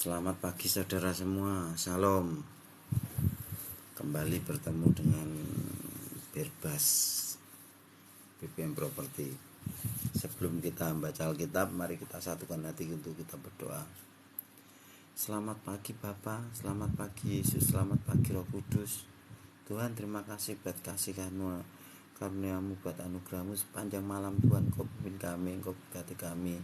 Selamat pagi saudara semua, Shalom. Kembali bertemu dengan Birbas BPM Property. Sebelum kita membaca Alkitab, mari kita satukan hati untuk kita berdoa. Selamat pagi Bapa, selamat pagi Yesus, selamat pagi Roh Kudus. Tuhan, terima kasih buat kasih karuniamu, buat anugerahmu sepanjang malam. Tuhan, Kau pimpin kami, Kau berkati kami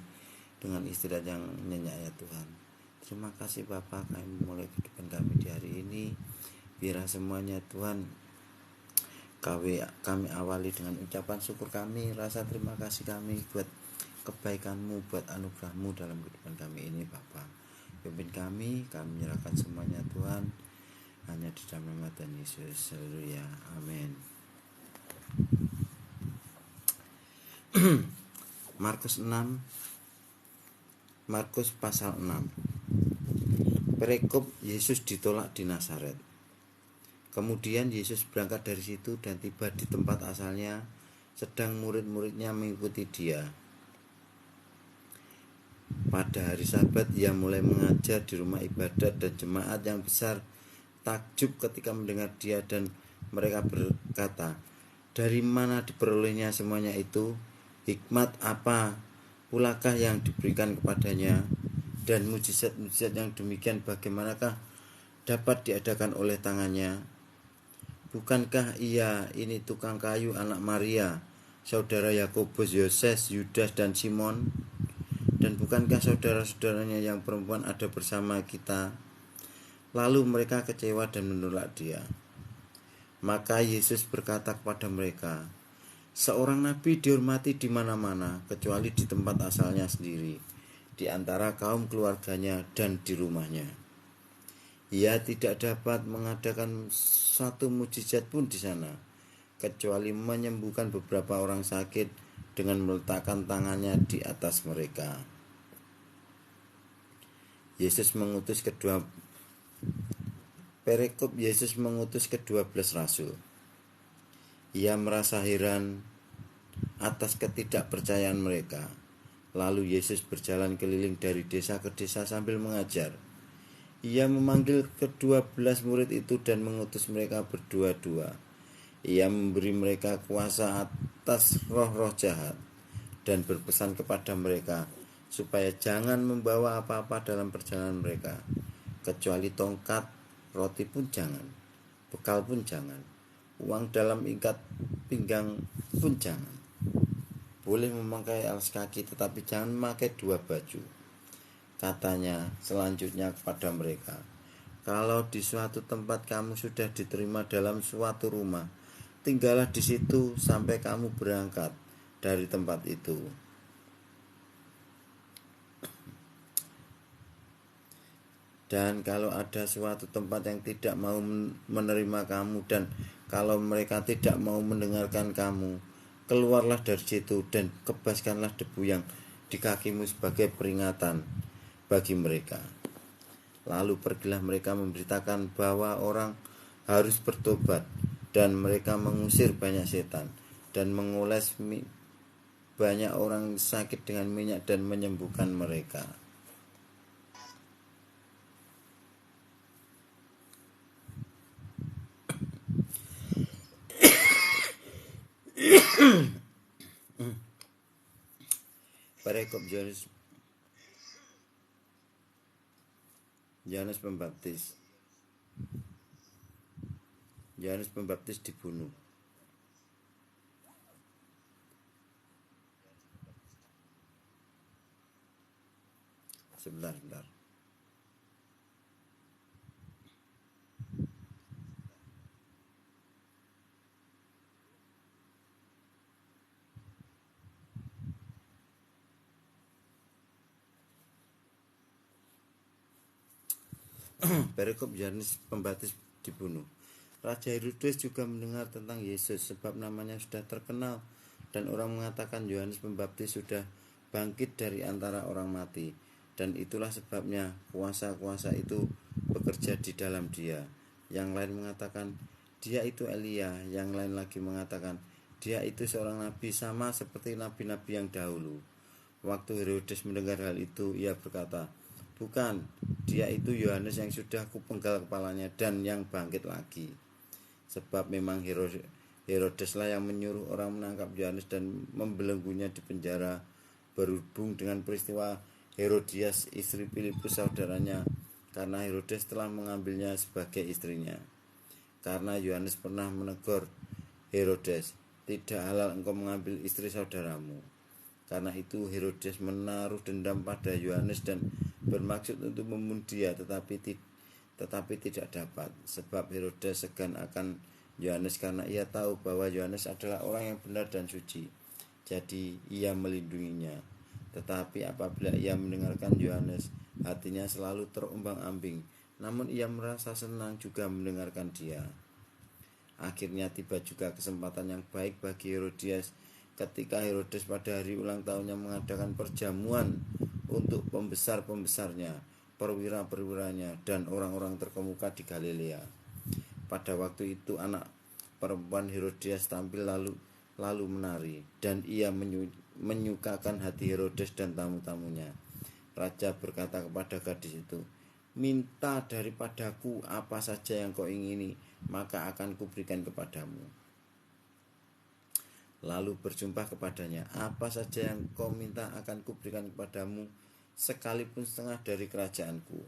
dengan istirahat yang nyenyak ya Tuhan. Terima kasih Bapa, kami mulai kehidupan kami di hari ini. Biarlah semuanya Tuhan kami awali dengan ucapan syukur kami, rasa terima kasih kami buat kebaikan-Mu, buat anugerah-Mu dalam kehidupan kami ini Bapa. Pimpin kami menyerahkan semuanya Tuhan, hanya di dalam nama Tuhan Yesus. Haleluya, amin. Markus pasal 6. Perikop Yesus ditolak di Nazaret. Kemudian Yesus berangkat dari situ dan tiba di tempat asalnya, sedang murid-muridnya mengikuti dia. Pada hari Sabat ia mulai mengajar di rumah ibadat, dan jemaat yang besar takjub ketika mendengar dia, dan mereka berkata, "Dari mana diperolehnya semuanya itu? Hikmat apa pulakah yang diberikan kepadanya? Dan mujizat-mujizat yang demikian bagaimanakah dapat diadakan oleh tangannya? Bukankah ia ini tukang kayu, anak Maria, saudara Yakobus, Yoses, Yudas, dan Simon? Dan bukankah saudara-saudaranya yang perempuan ada bersama kita?" Lalu mereka kecewa dan menolak dia. Maka Yesus berkata kepada mereka, "Seorang nabi dihormati di mana-mana, kecuali di tempat asalnya sendiri, di antara kaum keluarganya dan di rumahnya. Ia tidak dapat mengadakan satu mujizat pun di sana, kecuali menyembuhkan beberapa orang sakit dengan meletakkan tangannya di atas mereka." Perikop Yesus mengutus ke-12 rasul. Ia merasa heran atas ketidakpercayaan mereka. Lalu Yesus berjalan keliling dari desa ke desa sambil mengajar. Ia memanggil ke-12 murid itu dan mengutus mereka berdua-dua. Ia memberi mereka kuasa atas roh-roh jahat dan berpesan kepada mereka supaya jangan membawa apa-apa dalam perjalanan mereka, kecuali tongkat, roti pun jangan, bekal pun jangan, uang dalam ikat pinggang pun jangan. Boleh memakai alas kaki, tetapi jangan memakai dua baju. Katanya selanjutnya kepada mereka, "Kalau di suatu tempat kamu sudah diterima dalam suatu rumah, tinggallah di situ sampai kamu berangkat dari tempat itu. Dan kalau ada suatu tempat yang tidak mau menerima kamu, dan kalau mereka tidak mau mendengarkan kamu, keluarlah dari situ dan kebaskanlah debu yang di kakimu sebagai peringatan bagi mereka." Lalu pergilah mereka memberitakan bahwa orang harus bertobat, dan mereka mengusir banyak setan dan mengoles banyak orang sakit dengan minyak dan menyembuhkan mereka. Perikop Yohanes Pembaptis dibunuh. Sebentar. Perikop Yohanes Pembaptis dibunuh. Raja Herodes juga mendengar tentang Yesus, sebab namanya sudah terkenal, dan orang mengatakan Yohanes Pembaptis sudah bangkit dari antara orang mati, dan itulah sebabnya kuasa-kuasa itu bekerja di dalam dia. Yang lain mengatakan, "Dia itu Elia." Yang lain lagi mengatakan, "Dia itu seorang nabi, sama seperti nabi-nabi yang dahulu." Waktu Herodes mendengar hal itu, ia berkata, Bukan, dia itu Yohanes yang sudah kupenggal kepalanya dan yang bangkit lagi. Sebab memang Herodeslah yang menyuruh orang menangkap Yohanes dan membelenggunya di penjara, berhubung dengan peristiwa Herodias istri Filipus saudaranya, karena Herodes telah mengambilnya sebagai istrinya. Karena Yohanes pernah menegur Herodes, tidak halal engkau mengambil istri saudaramu. Karena itu Herodes menaruh dendam pada Yohanes dan bermaksud untuk membunuh dia, tetapi tidak dapat, sebab Herodes segan akan Yohanes karena ia tahu bahwa Yohanes adalah orang yang benar dan suci. Jadi ia melindunginya. Tetapi apabila ia mendengarkan Yohanes, hatinya selalu terombang-ambing, namun ia merasa senang juga mendengarkan dia. Akhirnya tiba juga kesempatan yang baik bagi Herodias ketika Herodes pada hari ulang tahunnya mengadakan perjamuan untuk pembesar-pembesarnya, perwira-perwiranya, dan orang-orang terkemuka di Galilea. Pada waktu itu anak perempuan Herodias tampil lalu menari, dan ia menyukakan hati Herodes dan tamu-tamunya. Raja berkata kepada gadis itu, minta daripadaku apa saja yang kau ingini, maka akan kuberikan kepadamu. Lalu bersumpah kepadanya, apa saja yang kau minta akan kuberikan kepadamu, sekalipun setengah dari kerajaanku.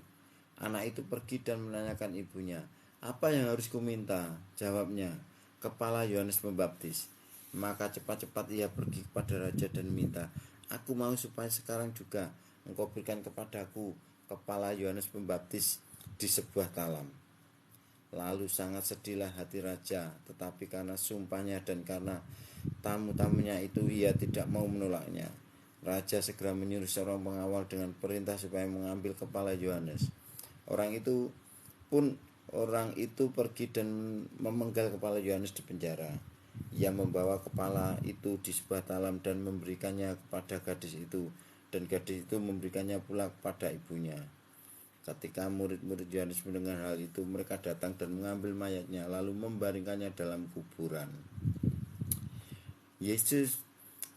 Anak itu pergi dan menanyakan ibunya, apa yang harus kuminta? Jawabnya, kepala Yohanes Pembaptis. Maka cepat-cepat ia pergi kepada raja dan minta, aku mau supaya sekarang juga engkau berikan kepadaku kepala Yohanes Pembaptis di sebuah talam. Lalu sangat sedihlah hati raja, tetapi karena sumpahnya dan karena tamu-tamunya itu ia tidak mau menolaknya. Raja segera menyuruh seorang pengawal dengan perintah supaya mengambil kepala Yohanes. Orang itu pergi dan memenggal kepala Yohanes di penjara. Ia membawa kepala itu di sebuah talam dan memberikannya kepada gadis itu, dan gadis itu memberikannya pula kepada ibunya. Ketika murid-murid Yohanes mendengar hal itu, mereka datang dan mengambil mayatnya, lalu membaringkannya dalam kuburan.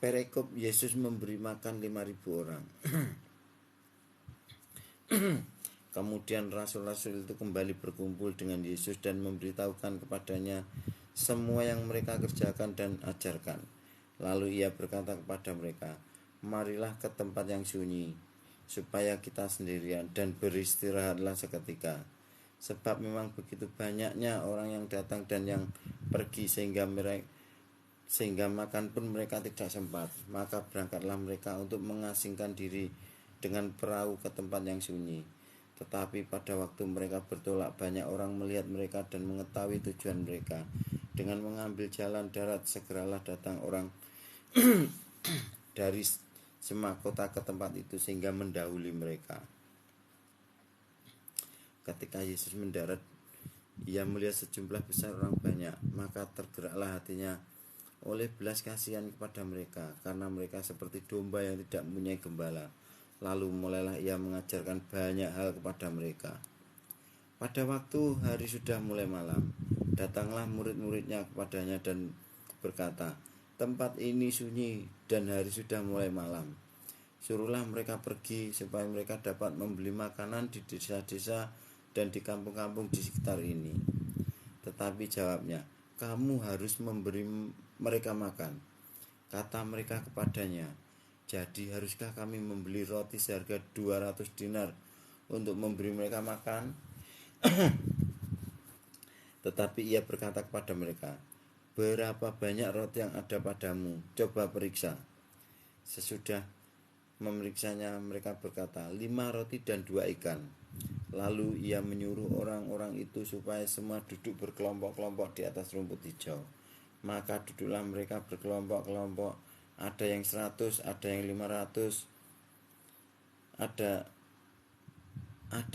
Perikop Yesus memberi makan 5.000 orang. Kemudian rasul-rasul itu kembali berkumpul dengan Yesus dan memberitahukan kepadanya semua yang mereka kerjakan dan ajarkan. Lalu ia berkata kepada mereka, marilah ke tempat yang sunyi, supaya kita sendirian dan beristirahatlah seketika. Sebab memang begitu banyaknya orang yang datang dan yang pergi sehingga makan pun mereka tidak sempat. Maka berangkatlah mereka untuk mengasingkan diri dengan perahu ke tempat yang sunyi. Tetapi pada waktu mereka bertolak, banyak orang melihat mereka dan mengetahui tujuan mereka. Dengan mengambil jalan darat, segeralah datang orang dari semua kota ke tempat itu sehingga mendahului mereka. Ketika Yesus mendarat, ia melihat sejumlah besar orang banyak, maka tergeraklah hatinya oleh belas kasihan kepada mereka, karena mereka seperti domba yang tidak mempunyai gembala. Lalu mulailah ia mengajarkan banyak hal kepada mereka. Pada waktu hari sudah mulai malam, datanglah murid-muridnya kepadanya dan berkata, tempat ini sunyi dan hari sudah mulai malam. Suruhlah mereka pergi supaya mereka dapat membeli makanan di desa-desa dan di kampung-kampung di sekitar ini. Tetapi jawabnya, kamu harus memberi mereka makan. Kata mereka kepadanya, jadi haruskah kami membeli roti seharga 200 dinar untuk memberi mereka makan? Tetapi ia berkata kepada mereka, berapa banyak roti yang ada padamu? Coba periksa. Sesudah memeriksanya, mereka berkata, 5 roti dan 2 ikan. Lalu ia menyuruh orang-orang itu supaya semua duduk berkelompok-kelompok di atas rumput hijau. Maka duduklah mereka berkelompok-kelompok, ada yang 100, ada yang 500, ada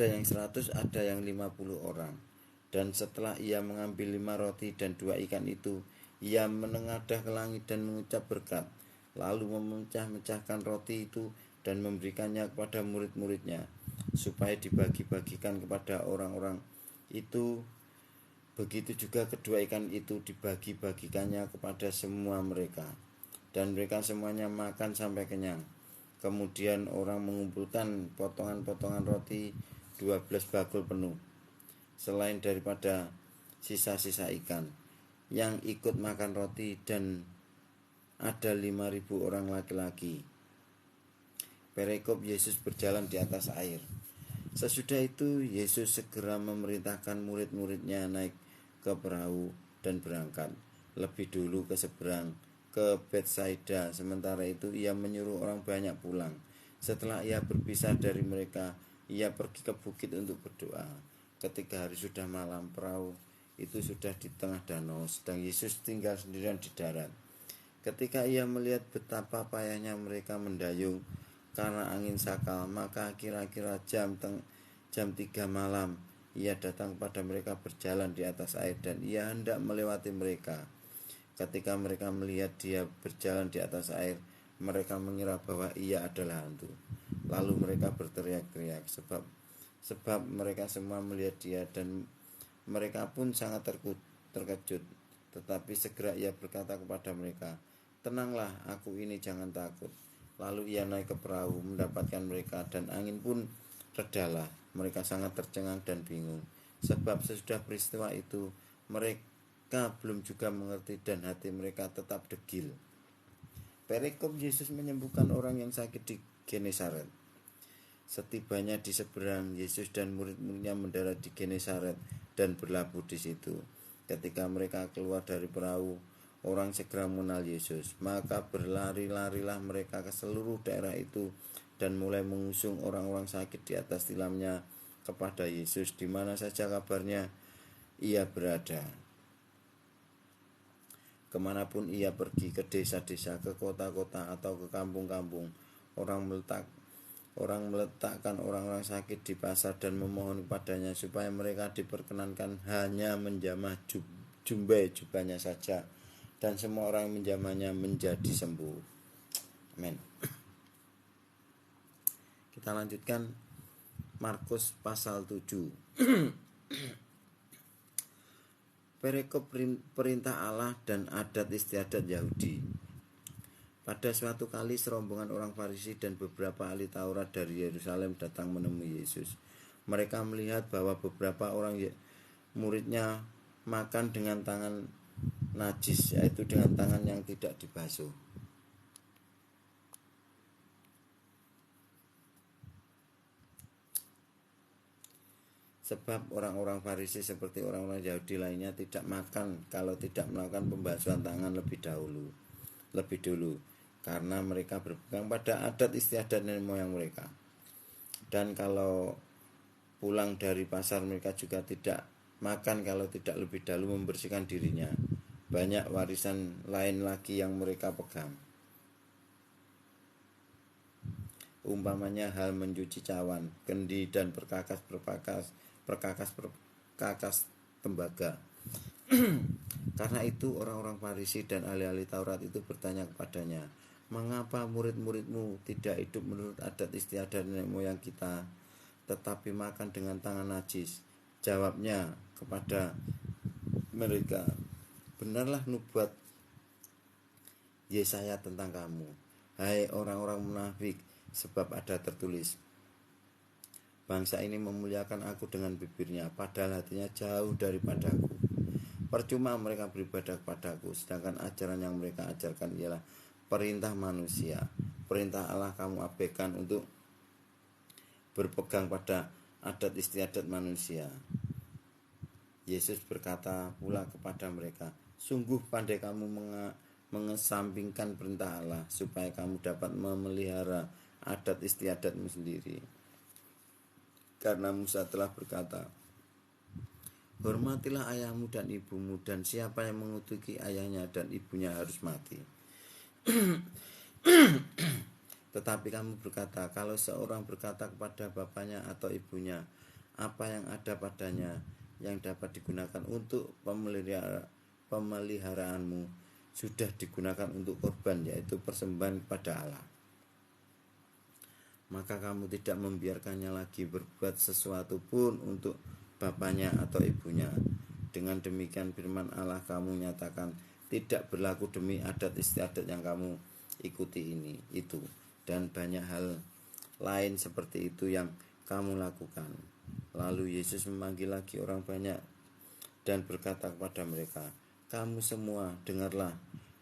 yang 100, ada yang 50 orang. Dan setelah ia mengambil 5 roti dan 2 ikan itu, ia menengadah ke langit dan mengucap berkat, lalu memecah-mecahkan roti itu dan memberikannya kepada murid-muridnya, supaya dibagi-bagikan kepada orang-orang itu. Begitu juga kedua ikan itu dibagi-bagikannya kepada semua mereka, dan mereka semuanya makan sampai kenyang. Kemudian orang mengumpulkan potongan-potongan roti 12 bakul penuh, selain daripada sisa-sisa ikan. Yang ikut makan roti dan ada 5.000 orang laki-laki. Perikop Yesus berjalan di atas air. Sesudah itu Yesus segera memerintahkan murid-muridnya naik ke perahu dan berangkat lebih dulu ke seberang, ke Betsaida. Sementara itu ia menyuruh orang banyak pulang. Setelah ia berpisah dari mereka, ia pergi ke bukit untuk berdoa. Ketika hari sudah malam, perahu itu sudah di tengah danau, sedang Yesus tinggal sendirian di darat. Ketika ia melihat betapa payahnya mereka mendayung karena angin sakal, maka kira-kira jam 3 malam ia datang kepada mereka berjalan di atas air, dan ia hendak melewati mereka. Ketika mereka melihat dia berjalan di atas air, mereka mengira bahwa ia adalah hantu. Lalu mereka berteriak-teriak sebab mereka semua melihat dia, dan mereka pun sangat terkejut. Tetapi segera ia berkata kepada mereka, "Tenanglah, aku ini, jangan takut." Lalu ia naik ke perahu mendapatkan mereka, dan angin pun redalah. Mereka sangat tercengang dan bingung, sebab sesudah peristiwa itu mereka belum juga mengerti, dan hati mereka tetap degil. Perikop Yesus menyembuhkan orang yang sakit di Genesaret. Setibanya di seberang, Yesus dan murid-muridnya mendarat di Genesaret dan berlabuh di situ. Ketika mereka keluar dari perahu, orang segera mengenal Yesus. Maka berlari-larilah mereka ke seluruh daerah itu dan mulai mengusung orang-orang sakit di atas tilamnya kepada Yesus di mana saja kabarnya ia berada. Kemanapun ia pergi, ke desa-desa, ke kota-kota, atau ke kampung-kampung, orang meletakkan orang-orang sakit di pasar dan memohon kepadanya supaya mereka diperkenankan hanya menjamah jubahnya saja, dan semua orang menjamahnya menjadi sembuh. Amin. Kita lanjutkan Markus pasal 7. Perikop perintah Allah dan adat istiadat Yahudi. Pada suatu kali serombongan orang Farisi dan beberapa ahli Taurat dari Yerusalem datang menemui Yesus. Mereka melihat bahwa beberapa orang muridnya makan dengan tangan najis, yaitu dengan tangan yang tidak dibasuh. Sebab orang-orang Farisi seperti orang-orang Yahudi lainnya tidak makan kalau tidak melakukan pembasuhan tangan lebih dulu, karena mereka berpegang pada adat istiadat nenek moyang mereka. Dan kalau pulang dari pasar, mereka juga tidak makan kalau tidak lebih dahulu membersihkan dirinya. Banyak warisan lain lagi yang mereka pegang, umpamanya hal mencuci cawan, kendi, dan perkakas tembaga. Karena itu orang-orang Farisi dan ahli-ahli Taurat itu bertanya kepadanya, "Mengapa murid-muridmu tidak hidup menurut adat istiadat nenek moyang kita, tetapi makan dengan tangan najis?" Jawabnya kepada mereka, "Benarlah nubuat Yesaya tentang kamu, hai orang-orang munafik, sebab ada tertulis, bangsa ini memuliakan aku dengan bibirnya, padahal hatinya jauh daripadaku. Percuma mereka beribadah kepadaku, sedangkan ajaran yang mereka ajarkan ialah perintah manusia. Perintah Allah kamu abaikan untuk berpegang pada adat istiadat manusia." Yesus berkata pula kepada mereka, "Sungguh pandai kamu mengesampingkan perintah Allah, supaya kamu dapat memelihara adat istiadatmu sendiri. Karena Musa telah berkata, hormatilah ayahmu dan ibumu, dan siapa yang mengutuki ayahnya dan ibunya harus mati. Tetapi kamu berkata, kalau seorang berkata kepada bapaknya atau ibunya, apa yang ada padanya yang dapat digunakan untuk pemeliharaanmu sudah digunakan untuk korban, yaitu persembahan kepada Allah, maka kamu tidak membiarkannya lagi berbuat sesuatu pun untuk bapaknya atau ibunya. Dengan demikian firman Allah kamu nyatakan tidak berlaku demi adat istiadat yang kamu ikuti itu. dan banyak hal lain seperti itu yang kamu lakukan. Lalu Yesus memanggil lagi orang banyak dan berkata kepada mereka, kamu semua dengarlah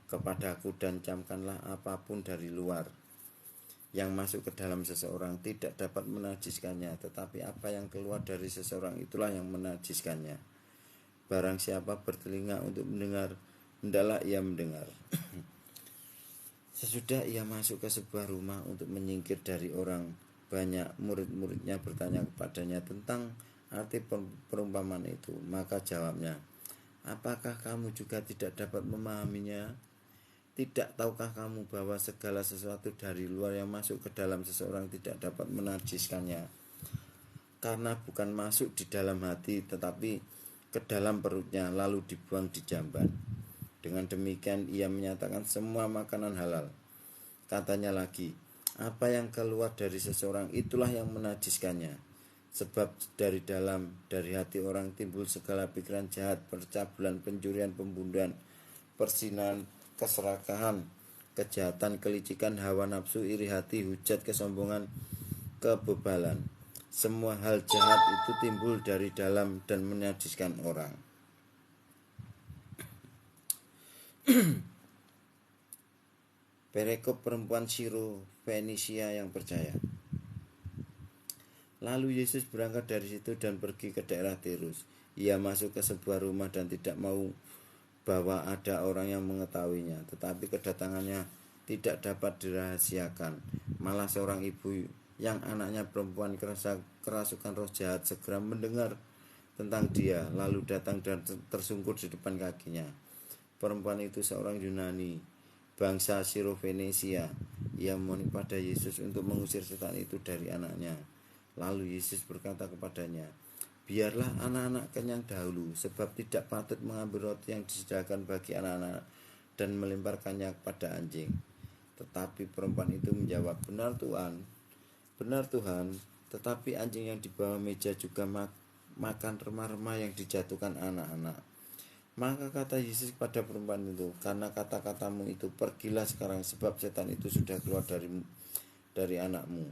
kepadaku dan camkanlah apapun dari luar yang masuk ke dalam seseorang tidak dapat menajiskannya, tetapi apa yang keluar dari seseorang itulah yang menajiskannya. Barang siapa bertelinga untuk mendengar, hendaklah ia mendengar. Sesudah ia masuk ke sebuah rumah untuk menyingkir dari orang banyak, murid-muridnya bertanya kepadanya tentang arti perumpamaan itu. Maka jawabnya, apakah kamu juga tidak dapat memahaminya? Tidak tahukah kamu bahwa segala sesuatu dari luar yang masuk ke dalam seseorang tidak dapat menajiskannya? Karena bukan masuk di dalam hati tetapi ke dalam perutnya lalu dibuang di jamban. Dengan demikian ia menyatakan semua makanan halal. Katanya lagi, apa yang keluar dari seseorang itulah yang menajiskannya. Sebab dari dalam, dari hati orang timbul segala pikiran jahat, percabulan, pencurian, pembunuhan, perzinahan, keserakahan, kejahatan, kelicikan, hawa nafsu, iri hati, hujat, kesombongan, kebebalan. Semua hal jahat itu timbul dari dalam dan menajiskan orang. Perikop perempuan Siro Fenisia yang percaya. Lalu Yesus berangkat dari situ dan pergi ke daerah Tirus. Ia masuk ke sebuah rumah dan tidak mau bahwa ada orang yang mengetahuinya, tetapi kedatangannya tidak dapat dirahasiakan. Malah seorang ibu yang anaknya perempuan kerasukan roh jahat segera mendengar tentang dia, lalu datang dan tersungkur di depan kakinya. Perempuan itu seorang Yunani, bangsa Sirofenesia. Ia memohon pada Yesus untuk mengusir setan itu dari anaknya. Lalu Yesus berkata kepadanya, biarlah anak-anak kenyang dahulu, sebab tidak patut mengambil roti yang disediakan bagi anak-anak dan melemparkannya kepada anjing. Tetapi perempuan itu menjawab, benar Tuhan, tetapi anjing yang di bawah meja juga makan remah-remah yang dijatuhkan anak-anak. Maka kata Yesus kepada perempuan itu, karena kata-katamu itu, pergilah sekarang, sebab setan itu sudah keluar dari anakmu.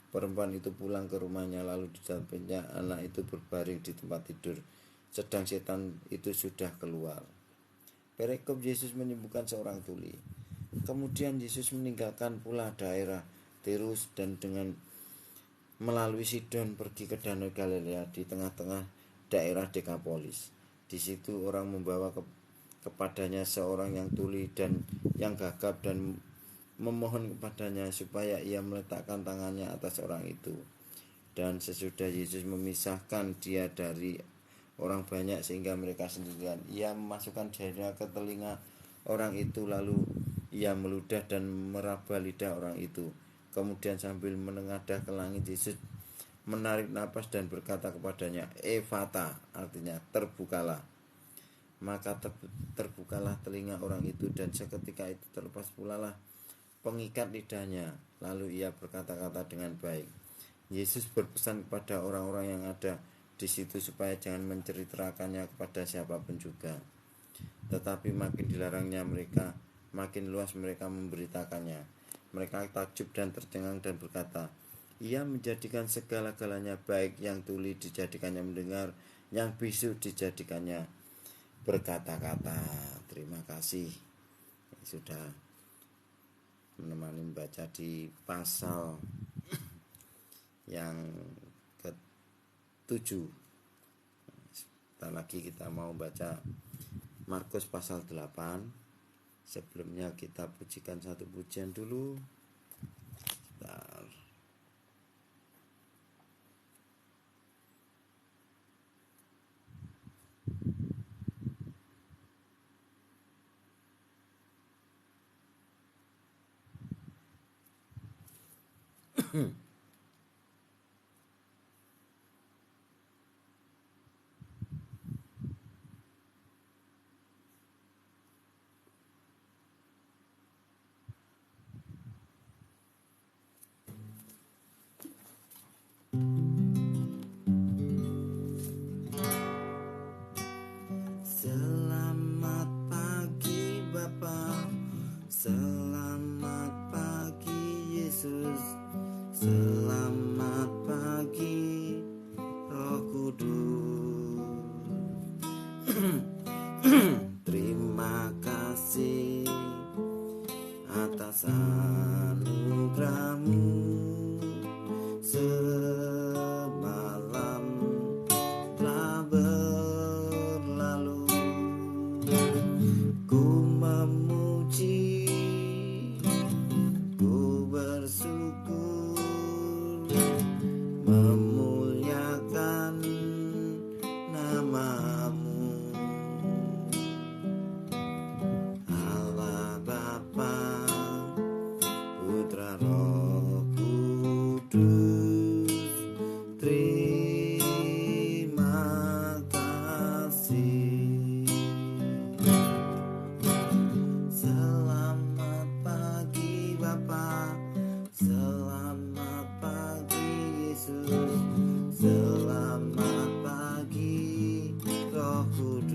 Perempuan itu pulang ke rumahnya, lalu didapatnya anak itu berbaring di tempat tidur, sedang setan itu sudah keluar. Perikop Yesus menyembuhkan seorang tuli. Kemudian Yesus meninggalkan pula daerah Tirus dan dengan melalui Sidon pergi ke Danau Galilea di tengah-tengah daerah Dekapolis. Di situ orang membawa kepadanya seorang yang tuli dan yang gagap dan memohon kepadanya supaya ia meletakkan tangannya atas orang itu. Dan sesudah Yesus memisahkan dia dari orang banyak sehingga mereka sendirian, ia memasukkan jarinya ke telinga orang itu, lalu ia meludah dan meraba lidah orang itu. Kemudian sambil menengadah ke langit, Yesus menarik napas dan berkata kepadanya, Efata, artinya terbukalah. Maka terbukalah telinga orang itu, dan seketika itu terlepas pula lah pengikat lidahnya. Lalu ia berkata-kata dengan baik. Yesus berpesan kepada orang-orang yang ada di situ supaya jangan menceritakannya kepada siapapun juga. Tetapi makin dilarangnya mereka, makin luas mereka memberitakannya. Mereka takjub dan tercengang dan berkata, ia menjadikan segala-galanya, baik yang tuli dijadikannya mendengar, yang bisu dijadikannya berkata-kata. Terima kasih sudah menemani membaca di pasal yang ke-7. Sebentar lagi kita mau baca Markus pasal 8. Sebelumnya kita pujikan satu pujian dulu. Sebentar. Selamat pagi Bapak, selamat pagi Selamat pagi Roh Kudus. Terima kasih atas anugerahmu. Semalam telah berlalu, ku memuji, ku bersyukur, memuliakan namamu. Allah Bapa, Putra Roh Kudus, terima kasih. Selamat pagi Bapa, selamat pagi Yesus, selamat pagi Roh Kudus.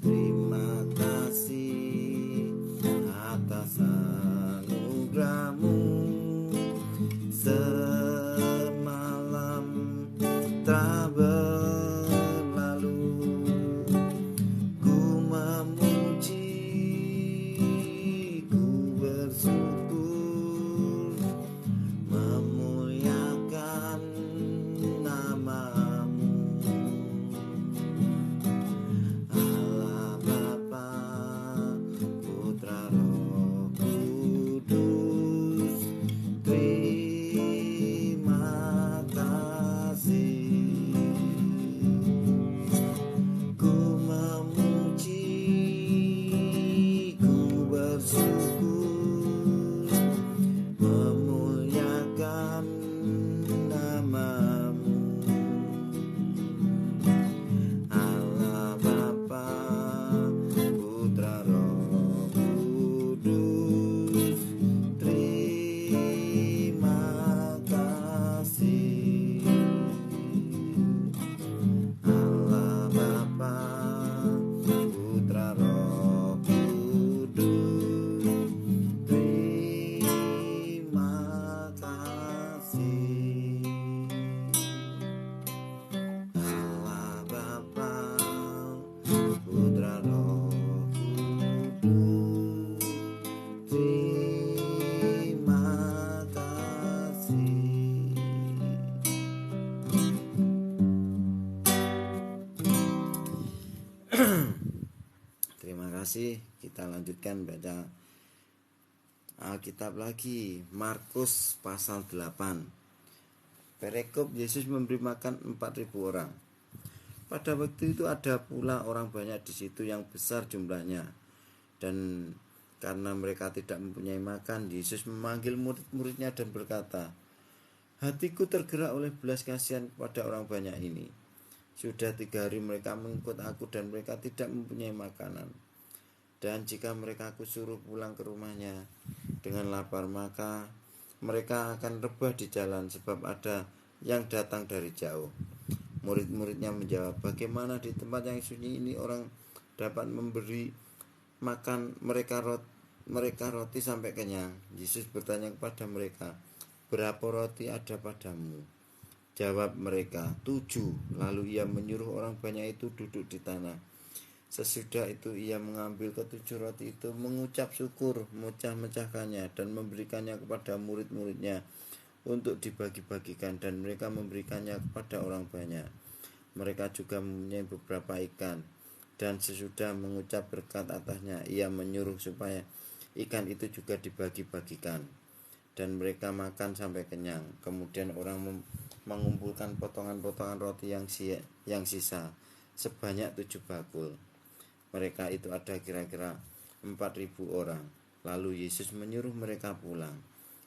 Terima kasih atas anugerahmu. Semalam telah berlalu, ku memuji, ku bersyukur, memuliakan namamu. Allah Bapa, Putra Roh Kudus, terima kasih. Ku memuji, ku bersyukur, memuliakan namamu. Allah Bapa, Putra Roh Kudus, terima kasih. Allah Bapa, Putra Roh Kudus, terima kasih. Allah Bapa, Putra Roh Kudus, terima kasih. Terima kasih. Kita lanjutkan baca Alkitab lagi. Markus pasal 8. Perikop Yesus memberi makan 4.000 orang. Pada waktu itu ada pula orang banyak di situ yang besar jumlahnya. Dan karena mereka tidak mempunyai makan, Yesus memanggil murid-muridnya dan berkata, hatiku tergerak oleh belas kasihan kepada orang banyak ini. Sudah 3 hari mereka mengikut aku dan mereka tidak mempunyai makanan. Dan jika mereka aku suruh pulang ke rumahnya dengan lapar, maka mereka akan rebah di jalan sebab ada yang datang dari jauh. Murid-muridnya menjawab, bagaimana di tempat yang sunyi ini orang dapat memberi makan mereka roti sampai kenyang? Yesus bertanya kepada mereka, berapa roti ada padamu? Jawab mereka, 7. Lalu ia menyuruh orang banyak itu duduk di tanah. Sesudah itu ia mengambil ke-7 roti itu, mengucap syukur, memecah-mecahkannya dan memberikannya kepada murid-muridnya untuk dibagi-bagikan, dan mereka memberikannya kepada orang banyak. Mereka juga mempunyai beberapa ikan, dan sesudah mengucap berkat atasnya, ia menyuruh supaya ikan itu juga dibagi-bagikan, dan mereka makan sampai kenyang. Kemudian orang mengumpulkan potongan-potongan roti yang sisa sebanyak 7 bakul. Mereka itu ada kira-kira 4.000 orang. Lalu Yesus menyuruh mereka pulang.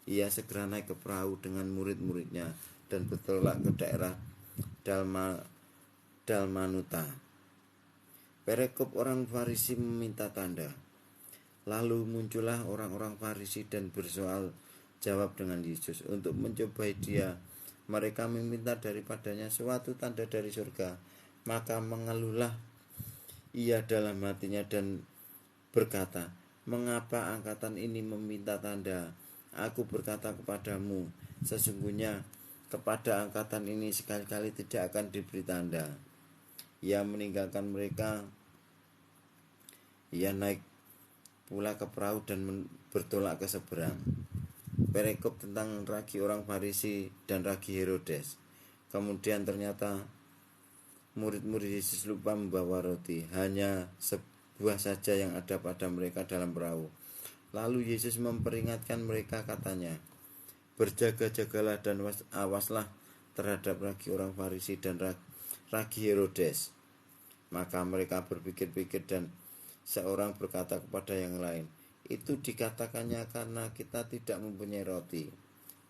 Ia segera naik ke perahu dengan murid-muridnya dan bertolak ke daerah Dalmanuta. Perikop orang Farisi meminta tanda. Lalu muncullah orang-orang Farisi dan bersoal jawab dengan Yesus untuk mencobai dia. Mereka meminta daripadanya suatu tanda dari surga. Maka mengeluhlah ia dalam hatinya dan berkata, Mengapa angkatan ini meminta tanda? Aku berkata kepadamu, sesungguhnya kepada angkatan ini sekali-kali tidak akan diberi tanda. Ia meninggalkan mereka, ia naik pula ke perahu dan bertolak ke seberang. Perikop tentang ragi orang Farisi dan ragi Herodes. Kemudian ternyata murid-murid Yesus lupa membawa roti, hanya sebuah saja yang ada pada mereka dalam perahu. Lalu Yesus memperingatkan mereka, katanya, berjaga-jagalah dan awaslah terhadap ragi orang Farisi dan ragi Herodes. Maka mereka berpikir-pikir dan seorang berkata kepada yang lain, itu dikatakannya karena kita tidak mempunyai roti.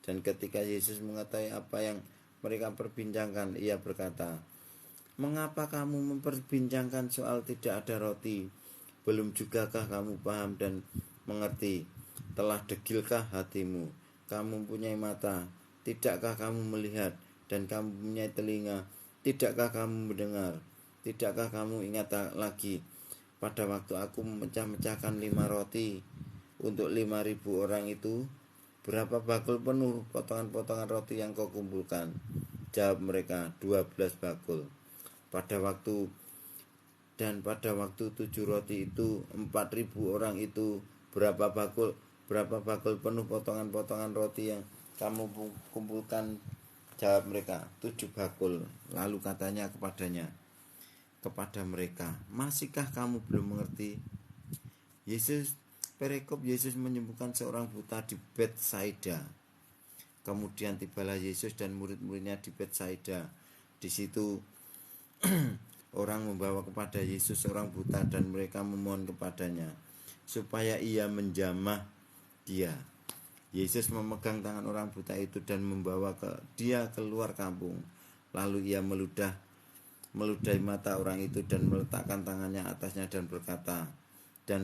Dan ketika Yesus mengetahui apa yang mereka perbincangkan, ia berkata, mengapa kamu memperbincangkan soal tidak ada roti? Belum jugakah kamu paham dan mengerti? Telah degilkah hatimu? Kamu mempunyai mata, tidakkah kamu melihat? Dan kamu mempunyai telinga, tidakkah kamu mendengar? Tidakkah kamu ingat lagi pada waktu aku memecah-mecahkan 5 roti untuk 5.000 orang itu? Berapa bakul penuh potongan-potongan roti yang kau kumpulkan? Jawab mereka, 12 bakul. Pada waktu 7 roti itu 4.000 orang itu berapa bakul penuh potongan-potongan roti yang kamu kumpulkan? Jawab mereka, 7 bakul. Lalu katanya kepada mereka, masihkah kamu belum mengerti? Yesus menyembuhkan seorang buta di Betsaida. Kemudian tibalah Yesus dan murid-muridnya di Betsaida. Di situ orang membawa kepada Yesus seorang buta dan mereka memohon kepadanya supaya ia menjamah dia. Yesus memegang tangan orang buta itu dan membawa dia keluar kampung. Lalu ia meludahi mata orang itu dan meletakkan tangannya atasnya dan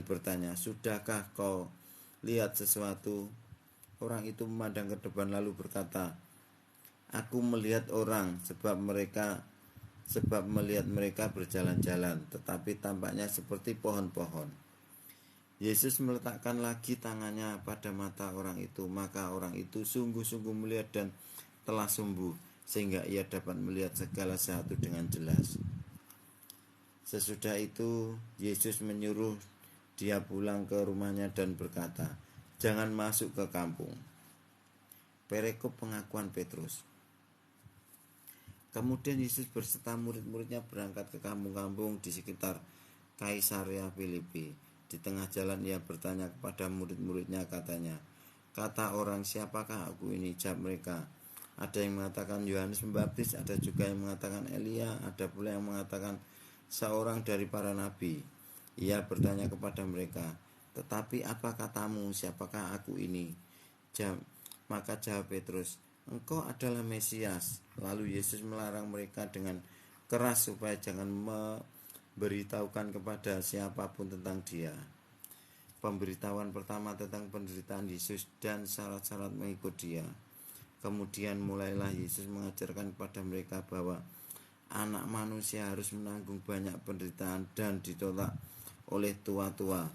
bertanya, sudahkah kau lihat sesuatu? Orang itu memandang ke depan lalu berkata, aku melihat orang, sebab melihat mereka berjalan-jalan, tetapi tampaknya seperti pohon-pohon. Yesus meletakkan lagi tangannya pada mata orang itu, maka orang itu sungguh-sungguh melihat dan telah sembuh, sehingga ia dapat melihat segala sesuatu dengan jelas. Sesudah itu Yesus menyuruh dia pulang ke rumahnya dan berkata, jangan masuk ke kampung. Perikop pengakuan Petrus. Kemudian Yesus berserta murid-muridnya berangkat ke kampung-kampung di sekitar Kaisarea Filipi. Di tengah jalan ia bertanya kepada murid-muridnya, katanya, kata orang, siapakah aku ini? Jawab mereka, ada yang mengatakan Yohanes Pembaptis, ada juga yang mengatakan Elia, ada pula yang mengatakan seorang dari para nabi. Ia bertanya kepada mereka, tetapi apa katamu, siapakah aku ini? Maka jawab Petrus, engkau adalah Mesias. Lalu Yesus melarang mereka dengan keras supaya jangan memberitahukan kepada siapapun tentang dia. Pemberitahuan pertama tentang penderitaan Yesus dan syarat-syarat mengikut dia. Kemudian mulailah Yesus mengajarkan kepada mereka bahwa anak manusia harus menanggung banyak penderitaan dan ditolak oleh tua-tua,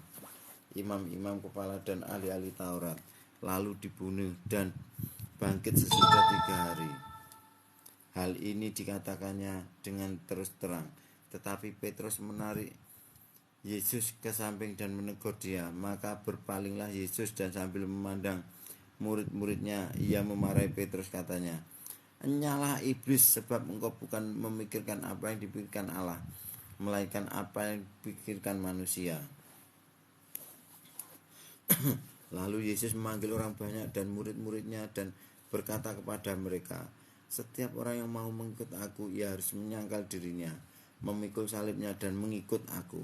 imam-imam kepala dan ahli-ahli Taurat, lalu dibunuh dan bangkit sesudah 3 hari. Hal ini dikatakannya dengan terus terang, tetapi Petrus menarik Yesus ke samping dan menegur dia. Maka berpalinglah Yesus dan sambil memandang murid-muridnya, ia memarahi Petrus, katanya, enyalah iblis, sebab engkau bukan memikirkan apa yang dipikirkan Allah, melainkan apa yang dipikirkan manusia. Lalu Yesus memanggil orang banyak dan murid-muridnya dan berkata kepada mereka, setiap orang yang mau mengikut aku, ia harus menyangkal dirinya, memikul salibnya dan mengikut aku.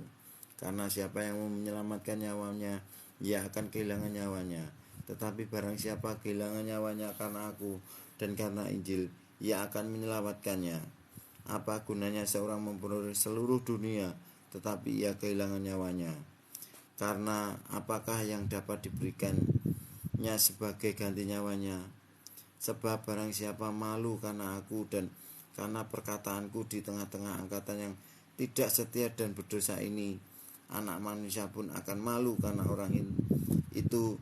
Karena siapa yang mau menyelamatkan nyawanya, ia akan kehilangan nyawanya. Tetapi barang siapa kehilangan nyawanya karena aku dan karena Injil, ia akan menyelamatkannya. Apa gunanya seorang memperoleh seluruh dunia, tetapi ia kehilangan nyawanya? Karena apakah yang dapat diberikannya sebagai ganti nyawanya? Sebab barang siapa malu karena aku dan karena perkataanku di tengah-tengah angkatan yang tidak setia dan berdosa ini, Anak manusia pun akan malu karena orang itu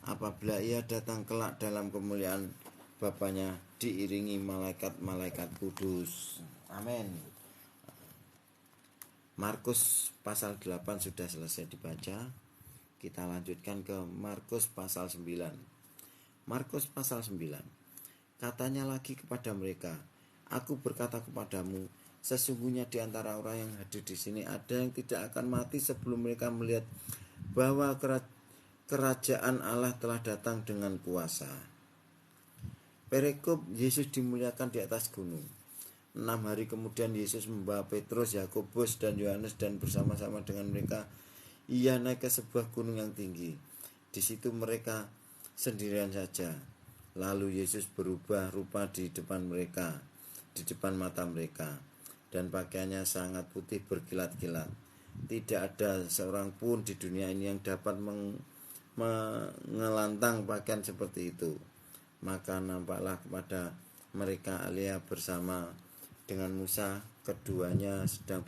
apabila ia datang kelak dalam kemuliaan Bapaknya diiringi malaikat-malaikat kudus. Amin. Markus pasal 8 sudah selesai dibaca. Kita lanjutkan ke Markus pasal 9. Markus pasal 9. Katanya lagi kepada mereka, "Aku berkata kepadamu, sesungguhnya di antara orang yang hadir di sini ada yang tidak akan mati sebelum mereka melihat bahwa kerajaan Allah telah datang dengan kuasa." Perikop Yesus dimuliakan di atas gunung. 6 hari kemudian Yesus membawa Petrus, Yakobus, dan Yohanes dan bersama-sama dengan mereka ia naik ke sebuah gunung yang tinggi. Di situ mereka sendirian saja. Lalu Yesus berubah rupa di depan mereka, di depan mata mereka, dan pakaiannya sangat putih berkilat-kilat. Tidak ada seorang pun di dunia ini yang dapat mengelantang pakaian seperti itu. Maka nampaklah kepada mereka Elia bersama dengan Musa. Keduanya sedang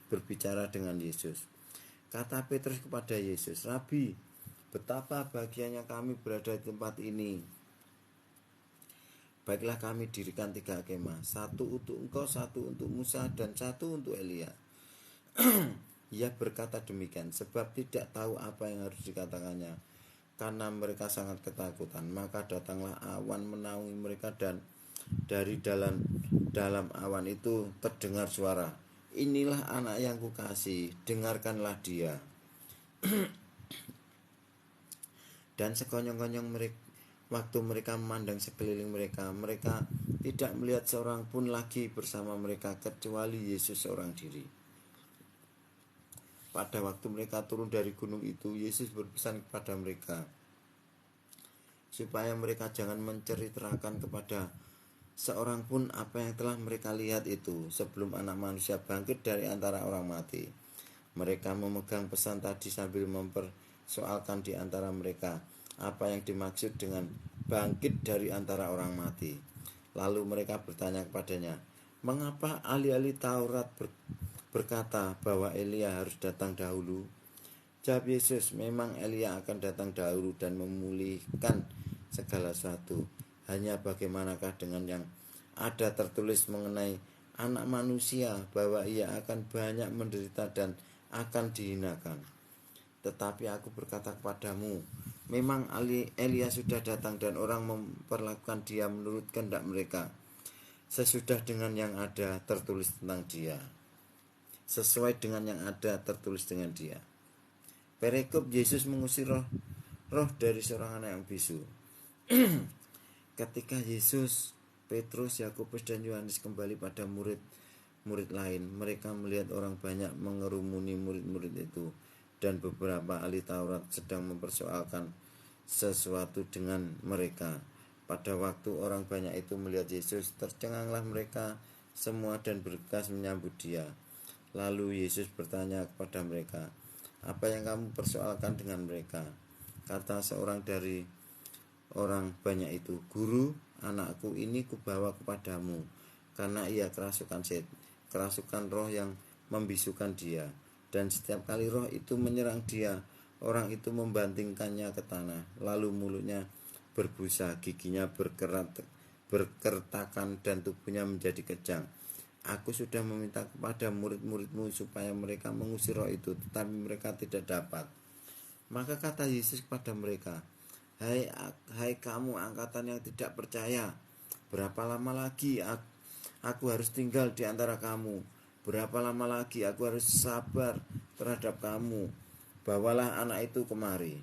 berbicara dengan Yesus. Kata Petrus kepada Yesus, "Rabi, betapa bahagianya kami berada di tempat ini. Baiklah, kami dirikan 3 kemah, 1 untuk engkau, 1 untuk Musa, dan 1 untuk Elia." Ia berkata demikian sebab tidak tahu apa yang harus dikatakannya, karena mereka sangat ketakutan. Maka datanglah awan menaungi mereka, dan dari dalam awan itu terdengar suara, "Inilah anak yang kukasihi, dengarkanlah dia." Dan sekonyong-konyong waktu mereka memandang sekeliling mereka, mereka tidak melihat seorang pun lagi bersama mereka kecuali Yesus seorang diri. Pada waktu mereka turun dari gunung itu, Yesus berpesan kepada mereka supaya mereka jangan menceritakan kepada seorang pun apa yang telah mereka lihat itu sebelum Anak Manusia bangkit dari antara orang mati. Mereka memegang pesan tadi sambil mempersoalkan di antara mereka apa yang dimaksud dengan bangkit dari antara orang mati. Lalu mereka bertanya kepadanya, "Mengapa ahli-ahli Taurat berkata bahwa Elia harus datang dahulu?" Jawab Yesus, "Memang Elia akan datang dahulu dan memulihkan segala sesuatu. Hanya bagaimanakah dengan yang ada tertulis mengenai Anak Manusia, bahwa ia akan banyak menderita dan akan dihinakan. Tetapi aku berkata kepadamu, memang Elia sudah datang dan orang memperlakukan dia menurut kehendak mereka, sesudah dengan yang ada tertulis tentang dia." Sesuai dengan yang ada tertulis dengan dia. Perikop Yesus mengusir roh dari seorang anak yang bisu. Ketika Yesus, Petrus, Yakobus, dan Yohanes kembali pada murid lain, mereka melihat orang banyak mengerumuni murid-murid itu, dan beberapa ahli Taurat sedang mempersoalkan sesuatu dengan mereka. Pada waktu orang banyak itu melihat Yesus, tercenganglah mereka semua dan bergegas menyambut dia. Lalu Yesus bertanya kepada mereka, "Apa yang kamu persoalkan dengan mereka?" Kata seorang dari orang banyak itu, "Guru, anakku ini kubawa kepadamu, karena ia kerasukan roh yang membisukan dia. Dan setiap kali roh itu menyerang dia, orang itu membantingkannya ke tanah, lalu mulutnya berbusa, giginya berkertakan, dan tubuhnya menjadi kejang. Aku sudah meminta kepada murid-muridmu supaya mereka mengusir roh itu, tetapi mereka tidak dapat." Maka kata Yesus kepada mereka, Hai kamu angkatan yang tidak percaya, berapa lama lagi aku harus tinggal di antara kamu? Berapa lama lagi aku harus sabar terhadap kamu? Bawalah anak itu kemari.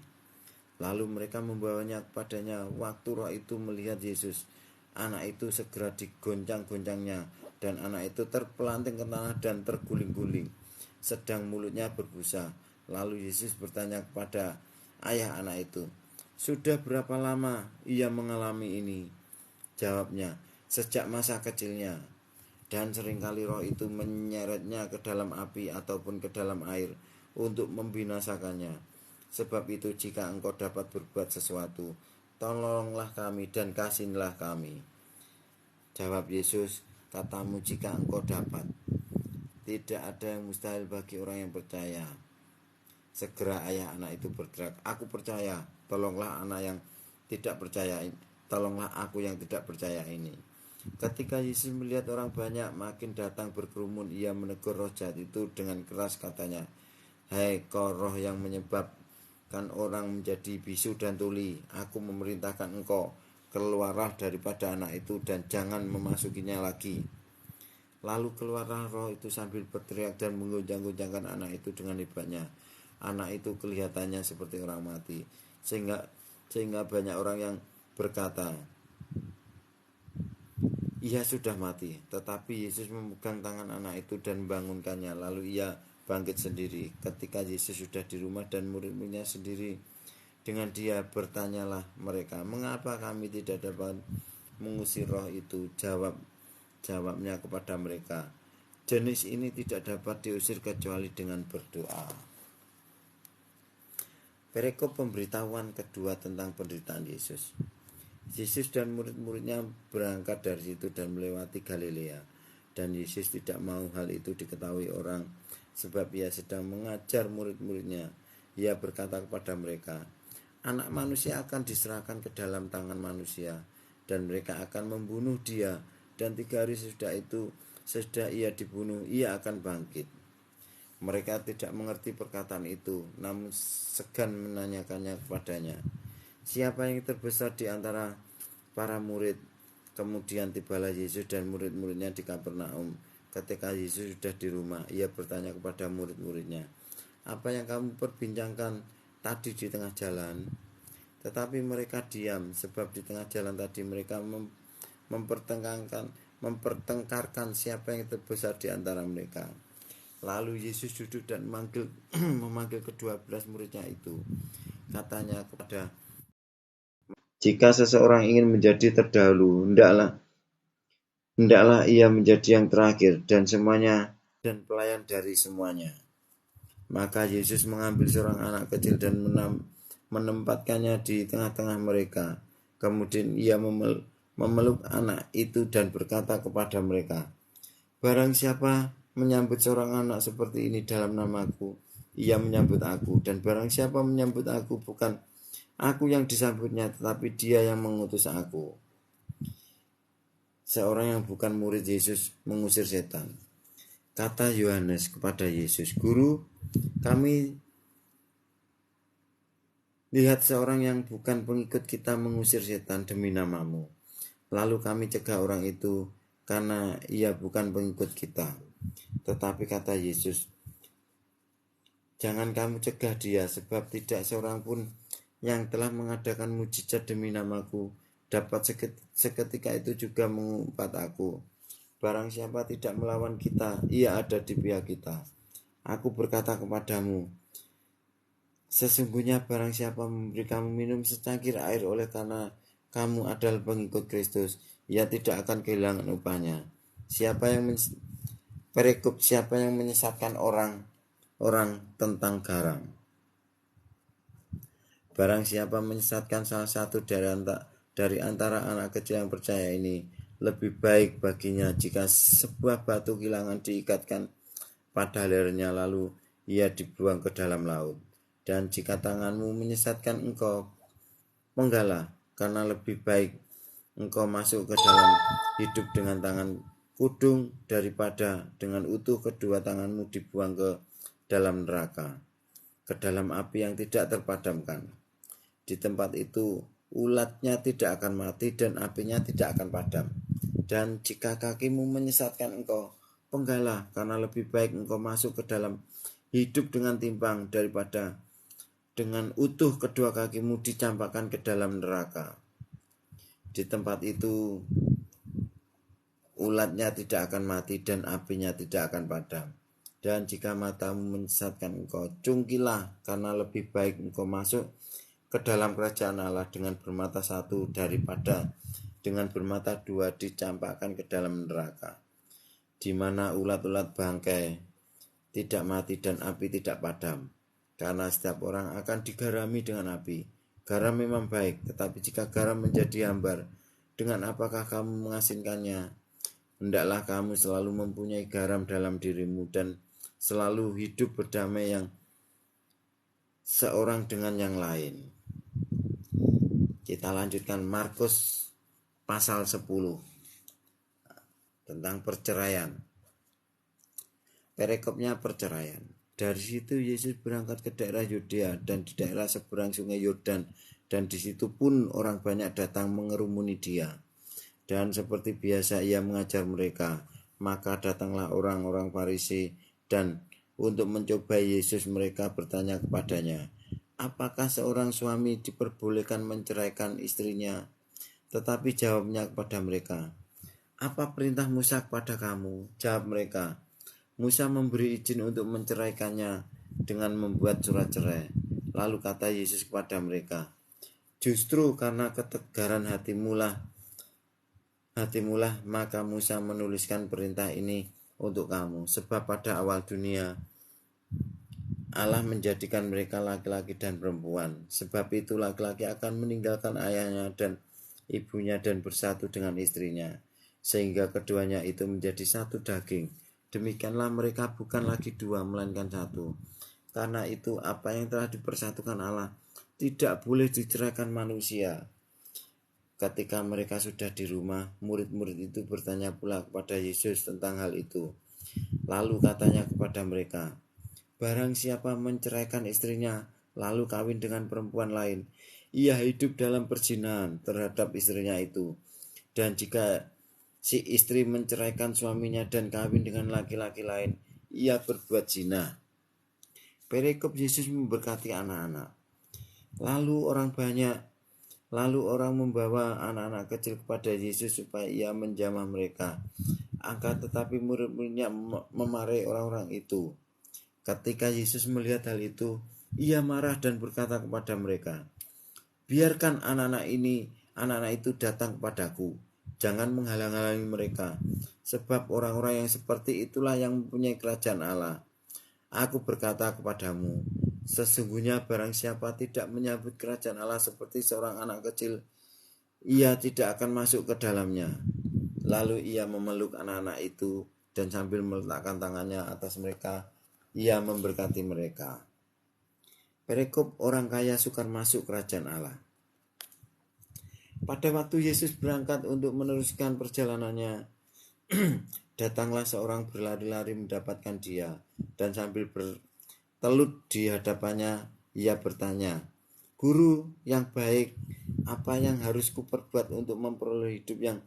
Lalu mereka membawanya kepadanya. Waktu roh itu melihat Yesus, anak itu segera digoncang-goncangnya, dan anak itu terpelanting ke tanah dan terguling-guling, sedang mulutnya berbusa. Lalu Yesus bertanya kepada ayah anak itu, "Sudah berapa lama ia mengalami ini?" Jawabnya, "Sejak masa kecilnya. Dan seringkali roh itu menyeretnya ke dalam api ataupun ke dalam air untuk membinasakannya. Sebab itu jika engkau dapat berbuat sesuatu, tolonglah kami dan kasihilah kami." Jawab Yesus, "Katamu jika engkau dapat. Tidak ada yang mustahil bagi orang yang percaya. Segera ayah anak itu berteriak, "Aku percaya, tolonglah anak yang tidak percaya ini. Tolonglah aku yang tidak percaya ini." Ketika Yesus melihat orang banyak makin datang berkerumun, ia menegur roh jahat itu dengan keras, katanya, "Hai kau roh yang menyebabkan orang menjadi bisu dan tuli, aku memerintahkan engkau, keluarlah daripada anak itu dan jangan memasukinya lagi." Lalu keluarlah roh itu sambil berteriak dan mengguncang-guncangkan anak itu dengan hebatnya. Anak itu kelihatannya seperti orang mati, sehingga banyak orang yang berkata, "Ia sudah mati." Tetapi Yesus memegang tangan anak itu dan membangunkannya. Lalu ia bangkit sendiri. Ketika Yesus sudah di rumah dan murid-muridnya sendiri dengan dia, bertanyalah mereka, "Mengapa kami tidak dapat mengusir roh itu?" Jawabnya kepada mereka, "Jenis ini tidak dapat diusir kecuali dengan berdoa." Perikop pemberitahuan kedua tentang penderitaan Yesus. Yesus dan murid-muridnya berangkat dari situ dan melewati Galilea. Dan Yesus tidak mau hal itu diketahui orang, sebab ia sedang mengajar murid-muridnya. Ia berkata kepada mereka, "Anak manusia akan diserahkan ke dalam tangan manusia, dan mereka akan membunuh dia, dan 3 hari sesudah ia dibunuh, ia akan bangkit." Mereka tidak mengerti perkataan itu, namun segan menanyakannya kepadanya, "Siapa yang terbesar di antara para murid?" Kemudian tibalah Yesus dan murid-muridnya di Kapernaum. Ketika Yesus sudah di rumah, ia bertanya kepada murid-muridnya, "Apa yang kamu perbincangkan tadi di tengah jalan?" Tetapi mereka diam, sebab di tengah jalan tadi mereka mempertengkarkan siapa yang terbesar di antara mereka. Lalu Yesus duduk dan memanggil ke-12 muridnya itu. Katanya kepada, "Jika seseorang ingin menjadi terdahulu, hendaklah ia menjadi yang terakhir dan pelayan dari semuanya." Maka Yesus mengambil seorang anak kecil dan menempatkannya di tengah-tengah mereka. Kemudian ia memeluk anak itu dan berkata kepada mereka, "Barang siapa menyambut seorang anak seperti ini dalam namaku, ia menyambut aku. Dan barang siapa menyambut aku, bukan aku yang disambutnya, tetapi dia yang mengutus aku." Seorang yang bukan murid Yesus mengusir setan. Kata Yohanes kepada Yesus, "Guru, kami lihat seorang yang bukan pengikut kita mengusir setan demi namamu. Lalu kami cegah orang itu karena ia bukan pengikut kita." Tetapi kata Yesus, "Jangan kamu cegah dia, sebab tidak seorang pun yang telah mengadakan mujizat demi namaku dapat seketika itu juga mengumpat aku. Barang siapa tidak melawan kita, ia ada di pihak kita. Aku berkata kepadamu, sesungguhnya barang siapa memberi kamu minum secangkir air oleh karena kamu adalah pengikut Kristus, ia tidak akan kehilangan upahnya. Siapa yang menyesatkan orang tentang garam? Barang siapa menyesatkan salah satu dari antara anak kecil yang percaya ini, lebih baik baginya jika sebuah batu kilangan diikatkan pada lehernya lalu ia dibuang ke dalam laut. Dan jika tanganmu menyesatkan engkau, penggalah, karena lebih baik engkau masuk ke dalam hidup dengan tangan kudung daripada dengan utuh kedua tanganmu dibuang ke dalam neraka, ke dalam api yang tidak terpadamkan. Di tempat itu ulatnya tidak akan mati dan apinya tidak akan padam. Dan jika kakimu menyesatkan engkau, penggalah, karena lebih baik engkau masuk ke dalam hidup dengan timpang daripada dengan utuh kedua kakimu dicampakkan ke dalam neraka. Di tempat itu ulatnya tidak akan mati dan apinya tidak akan padam. Dan jika matamu menyesatkan engkau, cungkilah, karena lebih baik engkau masuk ke dalam kerajaan Allah dengan bermata satu daripada dengan bermata dua dicampakkan ke dalam neraka, di mana ulat-ulat bangkai tidak mati dan api tidak padam. Karena setiap orang akan digarami dengan api. Garam memang baik, tetapi jika garam menjadi hambar, dengan apakah kamu mengasinkannya? Hendaklah kamu selalu mempunyai garam dalam dirimu dan selalu hidup berdamai yang seorang dengan yang lain. Kita lanjutkan Markus pasal 10 tentang perceraian. Perikopnya perceraian. Dari situ Yesus berangkat ke daerah Yudea dan di daerah seberang sungai Yordan, dan di situ pun orang banyak datang mengerumuni dia. Dan seperti biasa ia mengajar mereka. Maka datanglah orang-orang Farisi dan untuk mencoba Yesus mereka bertanya kepadanya, apakah seorang suami diperbolehkan menceraikan istrinya? Tetapi jawabnya kepada mereka, apa perintah Musa kepada kamu? Jawab mereka, Musa memberi izin untuk menceraikannya dengan membuat surat cerai. Lalu kata Yesus kepada mereka, justru karena ketegaran hatimulah maka Musa menuliskan perintah ini untuk kamu. Sebab pada awal dunia Allah menjadikan mereka laki-laki dan perempuan. Sebab itu laki-laki akan meninggalkan ayahnya dan ibunya dan bersatu dengan istrinya, sehingga keduanya itu menjadi satu daging. Demikianlah mereka bukan lagi dua melainkan satu. Karena itu apa yang telah dipersatukan Allah tidak boleh diceraikan manusia. Ketika mereka sudah di rumah, murid-murid itu bertanya pula kepada Yesus tentang hal itu. Lalu katanya kepada mereka, barang siapa menceraikan istrinya lalu kawin dengan perempuan lain, ia hidup dalam perzinahan terhadap istrinya itu. Dan jika si istri menceraikan suaminya dan kawin dengan laki-laki lain, ia berbuat zina. Perikop Yesus memberkati anak-anak. Lalu orang membawa anak-anak kecil kepada Yesus supaya ia menjamah mereka. Tetapi murid-muridnya memarahi orang-orang itu. Ketika Yesus melihat hal itu, ia marah dan berkata kepada mereka, biarkan anak-anak itu datang kepadaku. Jangan menghalang-halangi mereka, sebab orang-orang yang seperti itulah yang mempunyai kerajaan Allah. Aku berkata kepadamu, sesungguhnya barang siapa tidak menyambut kerajaan Allah seperti seorang anak kecil, ia tidak akan masuk ke dalamnya. Lalu ia memeluk anak-anak itu dan sambil meletakkan tangannya atas mereka, ia memberkati mereka. Perikop orang kaya sukar masuk kerajaan Allah. Pada waktu Yesus berangkat untuk meneruskan perjalanannya, datanglah seorang berlari-lari mendapatkan dia, dan sambil bertelut di hadapannya, ia bertanya, Guru yang baik, apa yang harus kuperbuat untuk memperoleh hidup yang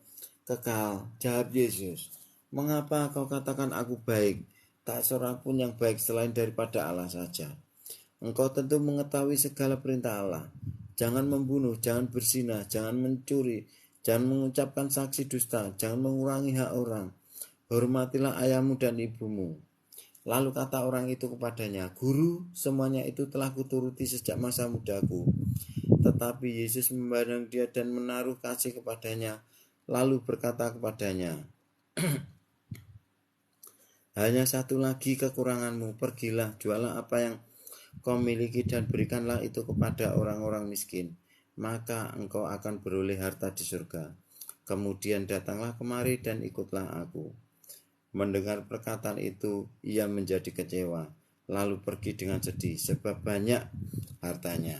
kekal? Jawab Yesus, mengapa kau katakan aku baik? Tak seorang pun yang baik selain daripada Allah saja. Engkau tentu mengetahui segala perintah Allah. Jangan membunuh, jangan berzina, jangan mencuri, jangan mengucapkan saksi dusta, jangan mengurangi hak orang. Hormatilah ayahmu dan ibumu. Lalu kata orang itu kepadanya, Guru, semuanya itu telah kuturuti sejak masa mudaku. Tetapi Yesus memandang dia dan menaruh kasih kepadanya, lalu berkata kepadanya, hanya satu lagi kekuranganmu, pergilah, jualah apa yang kau miliki dan berikanlah itu kepada orang-orang miskin, maka engkau akan beroleh harta di surga. Kemudian datanglah kemari dan ikutlah aku. Mendengar perkataan itu, ia menjadi kecewa, lalu pergi dengan sedih, sebab banyak hartanya.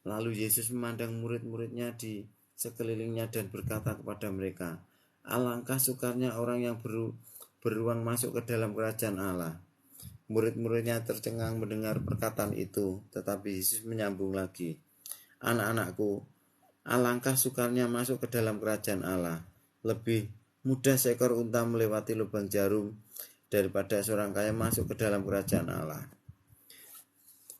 Lalu Yesus memandang murid-muridnya di sekelilingnya dan berkata kepada mereka, alangkah sukarnya orang yang beruang masuk ke dalam kerajaan Allah. Murid-muridnya tercengang mendengar perkataan itu, tetapi Yesus menyambung lagi, anak-anakku, alangkah sukarnya masuk ke dalam kerajaan Allah. Lebih mudah seekor unta melewati lubang jarum daripada seorang kaya masuk ke dalam kerajaan Allah.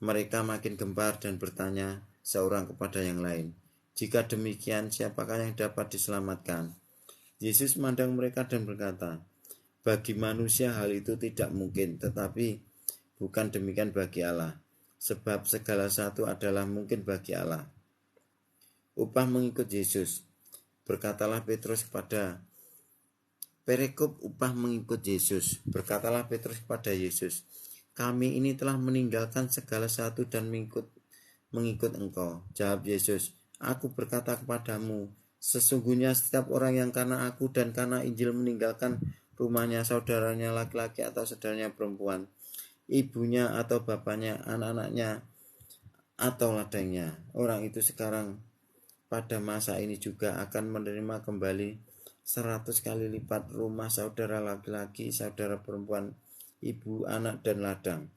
Mereka makin gempar dan bertanya seorang kepada yang lain, jika demikian siapakah yang dapat diselamatkan? Yesus memandang mereka dan berkata, bagi manusia hal itu tidak mungkin, tetapi bukan demikian bagi Allah, sebab segala sesuatu adalah mungkin bagi Allah. Upah mengikut Yesus. Berkatalah Petrus kepada Perikop upah mengikut Yesus. Berkatalah Petrus kepada Yesus, kami ini telah meninggalkan segala sesuatu dan mengikut Engkau. Jawab Yesus, aku berkata kepadamu, Sesungguhnya setiap orang yang karena aku dan karena Injil meninggalkan rumahnya, saudaranya laki-laki atau saudaranya perempuan, ibunya atau bapaknya, anak-anaknya atau ladangnya, orang itu sekarang pada masa ini juga akan menerima kembali 100 kali lipat rumah saudara laki-laki, saudara perempuan, ibu, anak, dan ladang,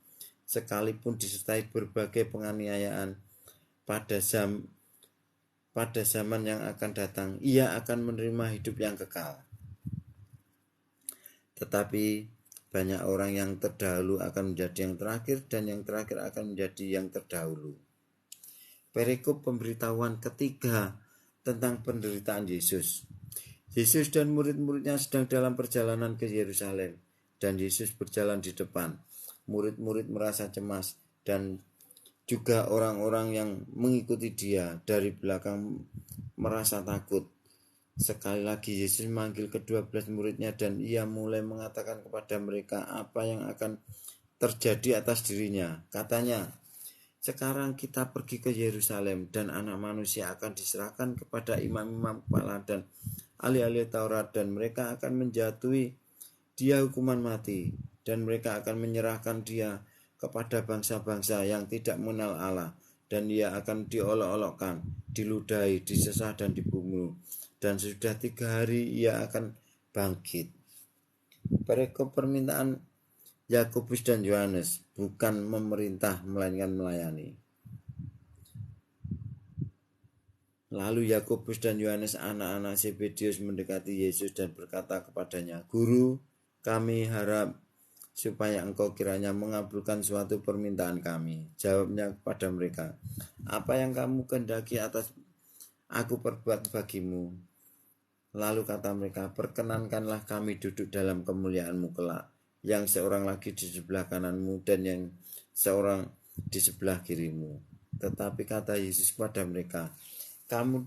sekalipun disertai berbagai penganiayaan pada zaman yang akan datang. Ia akan menerima hidup yang kekal. Tetapi banyak orang yang terdahulu akan menjadi yang terakhir, dan yang terakhir akan menjadi yang terdahulu. Perikop pemberitahuan ketiga tentang penderitaan Yesus. Yesus dan murid-muridnya sedang dalam perjalanan ke Yerusalem, dan Yesus berjalan di depan. Murid-murid merasa cemas, dan juga orang-orang yang mengikuti dia dari belakang merasa takut. Sekali lagi Yesus memanggil ke-12 muridnya, dan ia mulai mengatakan kepada mereka apa yang akan terjadi atas dirinya. Katanya, sekarang kita pergi ke Yerusalem, dan anak manusia akan diserahkan kepada imam-imam kepala dan ahli-ahli Taurat, dan mereka akan menjatuhi dia hukuman mati, dan mereka akan menyerahkan dia kepada bangsa-bangsa yang tidak mengenal Allah, dan ia akan diolok-olokkan, diludahi, disesah, dan dibunuh, dan sudah 3 hari ia akan bangkit. Perikop permintaan Yakobus dan Yohanes, bukan memerintah melainkan melayani. Lalu Yakobus dan Yohanes, anak-anak Zebedius, mendekati Yesus dan berkata kepadanya, Guru, kami harap supaya engkau kiranya mengabulkan suatu permintaan kami. Jawabnya kepada mereka, apa yang kamu kehendaki atas aku perbuat bagimu. Lalu kata mereka, perkenankanlah kami duduk dalam kemuliaan-Mu kelak, yang seorang lagi di sebelah kananmu dan yang seorang di sebelah kirimu. Tetapi kata Yesus kepada mereka, kamu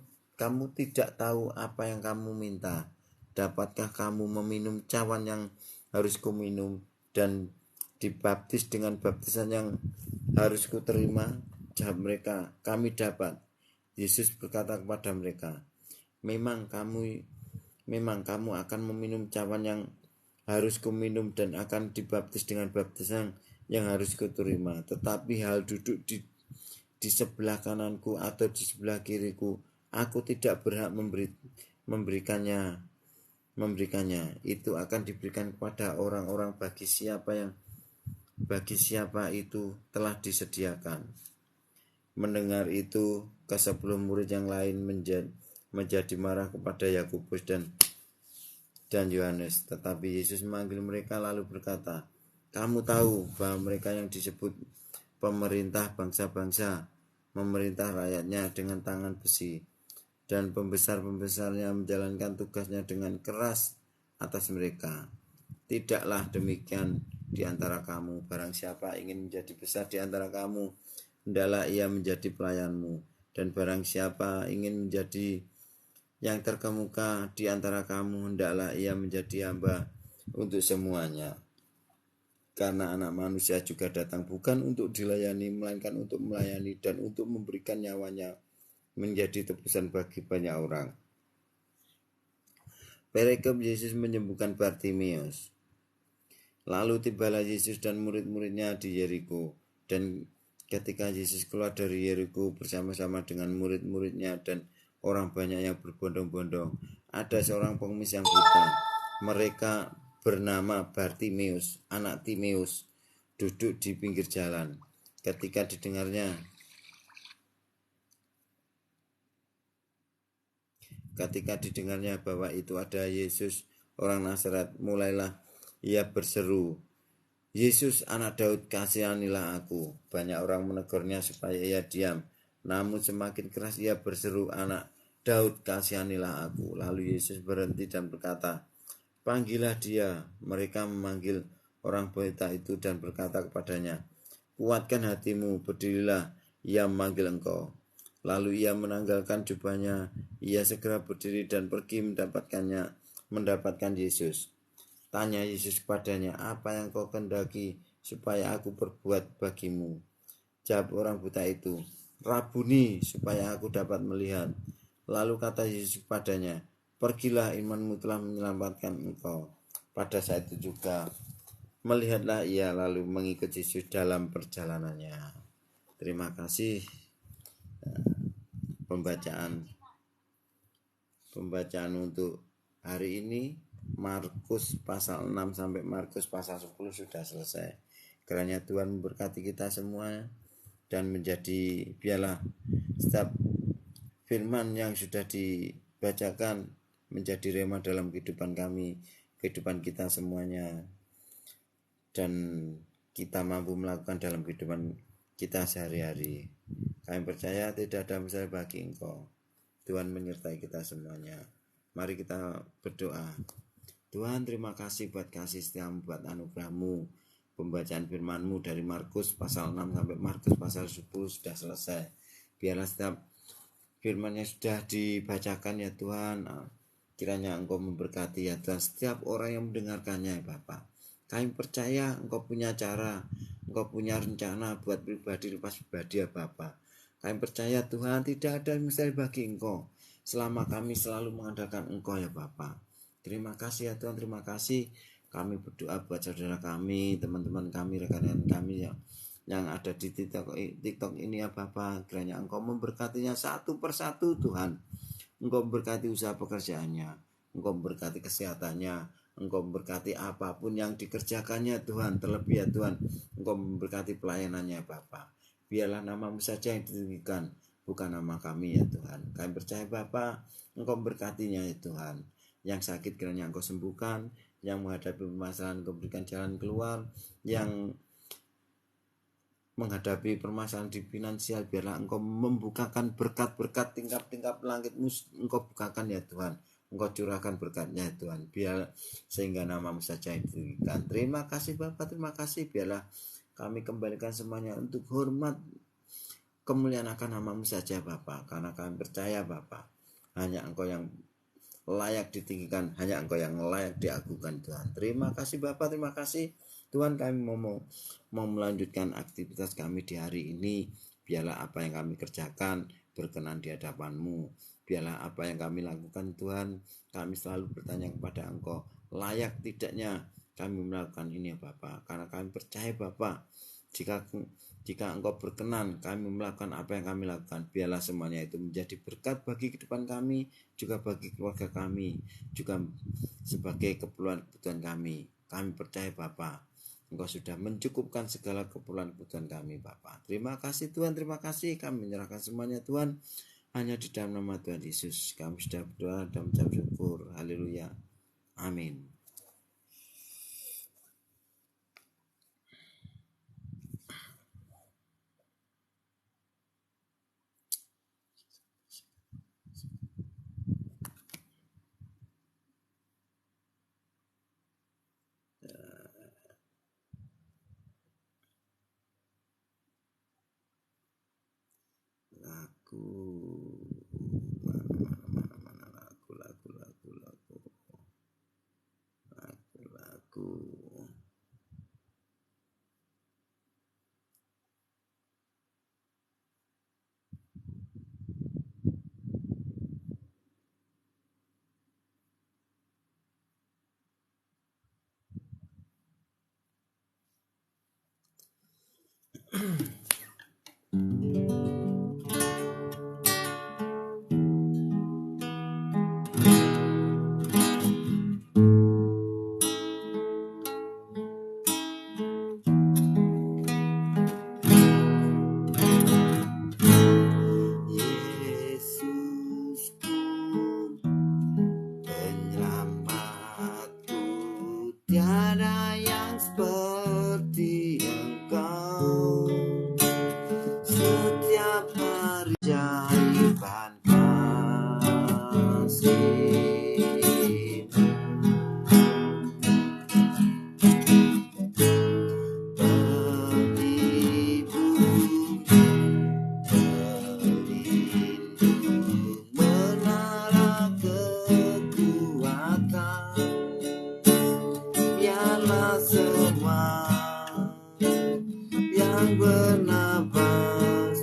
tidak tahu apa yang kamu minta. Dapatkah kamu meminum cawan yang harus kuminum dan dibaptis dengan baptisan yang harus kuterima? Jawab mereka, kami dapat. Yesus berkata kepada mereka, Memang kamu akan meminum cawan yang harus kuminum dan akan dibaptis dengan baptisan yang harus kuterima. Tetapi hal duduk di sebelah kananku atau di sebelah kiriku, aku tidak berhak memberikannya. Itu akan diberikan kepada orang-orang bagi siapa itu telah disediakan. Mendengar itu, ke-10 murid yang lain menjadi marah kepada Yakobus dan Yohanes. Tetapi Yesus memanggil mereka lalu berkata, kamu tahu bahwa mereka yang disebut pemerintah bangsa-bangsa memerintah rakyatnya dengan tangan besi, dan pembesar-pembesarnya menjalankan tugasnya dengan keras atas mereka. Tidaklah demikian di antara kamu. Barang siapa ingin menjadi besar di antara kamu, hendaklah ia menjadi pelayanmu. Dan barang siapa ingin menjadi yang terkemuka di antara kamu, hendaklah ia menjadi hamba untuk semuanya. Karena anak manusia juga datang bukan untuk dilayani, melainkan untuk melayani dan untuk memberikan nyawanya menjadi tebusan bagi banyak orang. Perikop Yesus menyembuhkan Bartimeus. Lalu tibalah Yesus dan murid-muridnya di Yeriko. Dan ketika Yesus keluar dari Yeriko bersama-sama dengan murid-muridnya dan orang banyak yang berbondong-bondong, ada seorang pengemis yang buta. Mereka bernama Bartimeus, anak Timeus, duduk di pinggir jalan. Ketika didengarnya bahwa itu ada Yesus, orang Nazaret, mulailah ia berseru, Yesus anak Daud, kasihanilah aku. Banyak orang menegurnya supaya ia diam, namun semakin keras ia berseru, anak Daud, kasihanilah aku. Lalu Yesus berhenti dan berkata, panggillah dia. Mereka memanggil orang buta itu dan berkata kepadanya, kuatkan hatimu, berdirilah, ia memanggil engkau. Lalu ia menanggalkan jubahnya, ia segera berdiri dan pergi mendapatkan Yesus. Tanya Yesus kepadanya, apa yang kau kehendaki supaya aku perbuat bagimu? Jawab orang buta itu, Rabuni, supaya aku dapat melihat. Lalu kata Yesus padanya, pergilah, imanmu telah menyelamatkan engkau. Pada saat itu juga melihatlah ia lalu mengikut Yesus dalam perjalanannya. Terima kasih. Pembacaan untuk hari ini Markus pasal 6 sampai Markus pasal 10 sudah selesai. Kiranya Tuhan memberkati kita semua dan menjadi biarlah setiap firman yang sudah dibacakan menjadi rema dalam kehidupan kami, kehidupan kita semuanya, dan kita mampu melakukan dalam kehidupan kita sehari-hari. Kami percaya tidak ada masalah bagi Engkau. Tuhan menyertai kita semuanya. Mari kita berdoa. Tuhan, terima kasih buat kasih setiamu, buat anugerah-Mu. Pembacaan firman-Mu dari Markus pasal 6 sampai Markus pasal 10 sudah selesai. Biarlah setiap firman yang sudah dibacakan ya Tuhan, kiranya Engkau memberkati ya Tuhan setiap orang yang mendengarkannya ya Bapak. Kami percaya Engkau punya cara, Engkau punya rencana buat pribadi lepas pribadi ya Bapak. Kami percaya Tuhan tidak ada misteri bagi Engkau selama kami selalu mengandalkan Engkau ya Bapak. Terima kasih ya Tuhan, terima kasih. Kami berdoa buat saudara kami, teman-teman kami, rekan-rekan kami yang ada di TikTok ini ya Bapak. Kiranya Engkau memberkatinya satu persatu Tuhan. Engkau memberkati usaha pekerjaannya, Engkau memberkati kesehatannya, Engkau memberkati apapun yang dikerjakannya Tuhan. Terlebih ya Tuhan, Engkau memberkati pelayanannya Bapak. Biarlah nama-Mu saja yang ditinggikan, bukan nama kami ya Tuhan. Kami percaya Bapak, Engkau memberkatinya ya Tuhan. Yang sakit kiranya Engkau sembuhkan, yang menghadapi permasalahan Engkau berikan jalan keluar, yang menghadapi permasalahan di finansial biarlah Engkau membukakan berkat-berkat tingkap-tingkap langit-Mu, Engkau bukakan ya Tuhan. Engkau curahkan berkatnya ya Tuhan, biar sehingga nama-Mu saja yang ditinggikan. Terima kasih Bapak, terima kasih. Biarlah kami kembalikan semuanya untuk hormat kemuliaan akan nama-Mu saja Bapak, karena kami percaya Bapak, hanya Engkau yang layak ditinggikan, hanya Engkau yang layak diagungkan Tuhan. Terima kasih Bapak, terima kasih Tuhan. Kami mau melanjutkan aktivitas kami di hari ini. Biarlah apa yang kami kerjakan berkenan di hadapan-Mu. Biarlah apa yang kami lakukan Tuhan, kami selalu bertanya kepada Engkau, layak tidaknya kami melakukan ini ya Bapak. Karena kami percaya Bapak, jika Engkau berkenan kami melakukan apa yang kami lakukan, biarlah semuanya itu menjadi berkat bagi kehidupan kami, juga bagi keluarga kami, juga sebagai keperluan kami. Kami percaya Bapak, Engkau sudah mencukupkan segala keperluan kami Bapak. Terima kasih Tuhan, terima kasih. Kami menyerahkan semuanya Tuhan, hanya di dalam nama Tuhan Yesus kami sudah berdoa dan mengucap syukur. Haleluya, amin. Lagu. Tiada yang seperti Engkau, setiap hari jaiban kasih. Pelindung, menara kekuatan, biarlah semua yang bernafas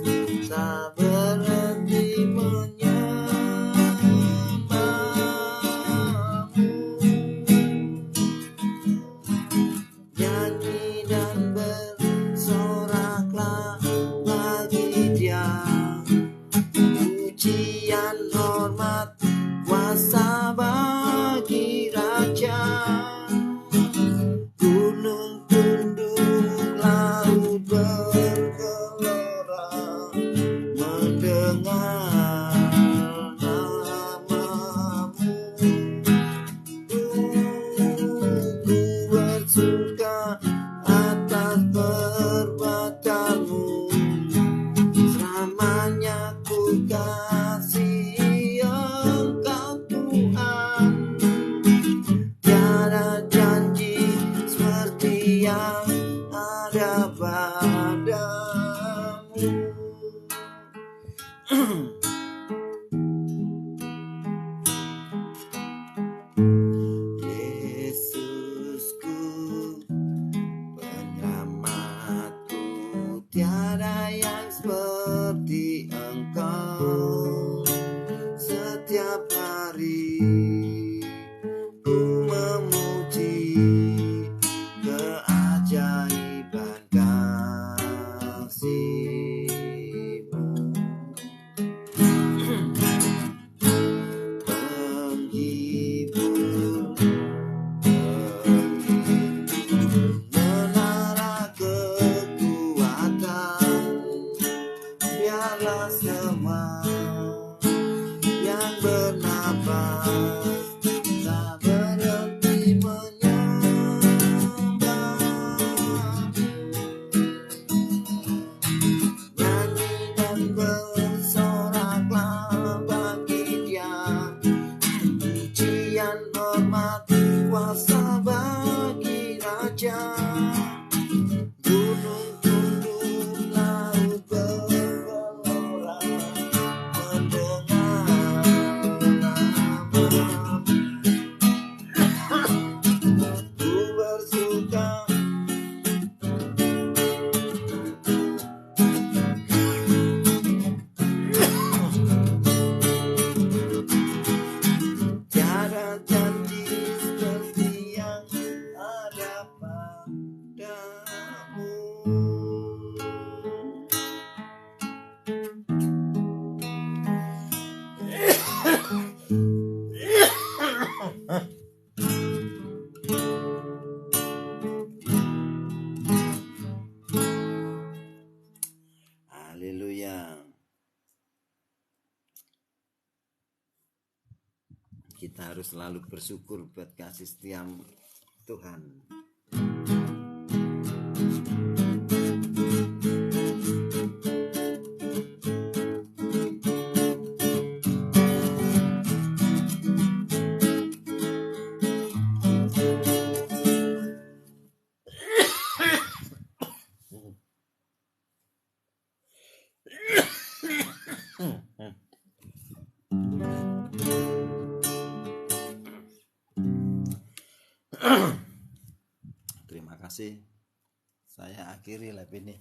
Yesusku, penyelamatku, tiada yang seperti Engkau. Setiap hari ku memuji keajaiban kasih-Mu. Penghibur, menara kekuatan, biarlah semua yang bernapas tak berhenti menyembah. Nyanyi dan bersoraklah bagi Dia, pujian, hormat, kuasa bagi Raja. Gunung tunduk, laut bergelora mendengar nama. Ku bersuka tiada janji seperti yang ada padamu. Haleluya. Kita harus selalu bersyukur buat kasih setia Tuhan. Terima kasih. Saya akhiri live ini.